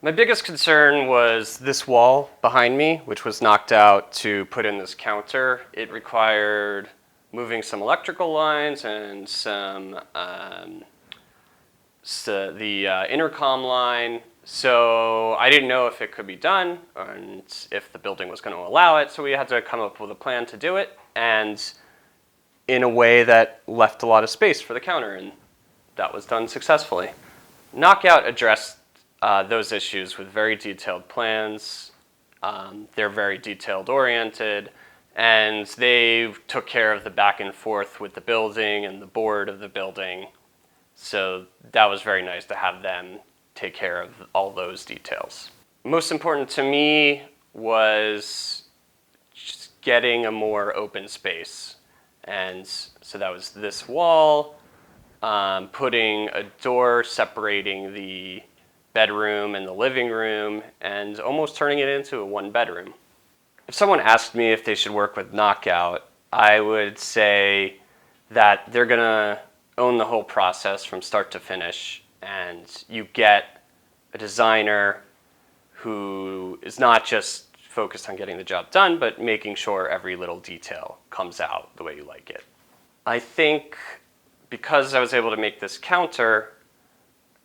My biggest concern was this wall behind me, which was knocked out to put in this counter. It required moving some electrical lines and the intercom line. So I didn't know if it could be done and if the building was going to allow it. So we had to come up with a plan to do it, and in a way that left a lot of space for the counter, and that was done successfully. Knockout addressed those issues with very detailed plans. They're very detailed oriented, and they took care of the back and forth with the building and the board of the building. So that was very nice to have them take care of all those details. Most important to me was just getting a more open space. And so that was this wall, putting a door separating the bedroom and the living room, and almost turning it into a one bedroom. If someone asked me if they should work with Knockout, I would say that they're gonna own the whole process from start to finish, and you get a designer who is not just focused on getting the job done, but making sure every little detail comes out the way you like it. I think because I was able to make this counter,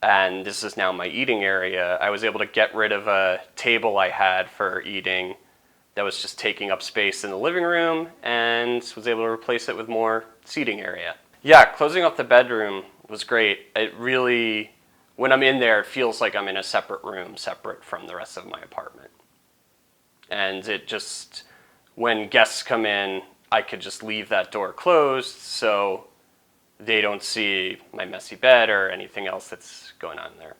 and this is now my eating area, I was able to get rid of a table I had for eating that was just taking up space in the living room, and was able to replace it with more seating area. Yeah, closing off the bedroom was great. It really, when I'm in there, it feels like I'm in a separate room, separate from the rest of my apartment. And it just, when guests come in, I could just leave that door closed so they don't see my messy bed or anything else that's going on there.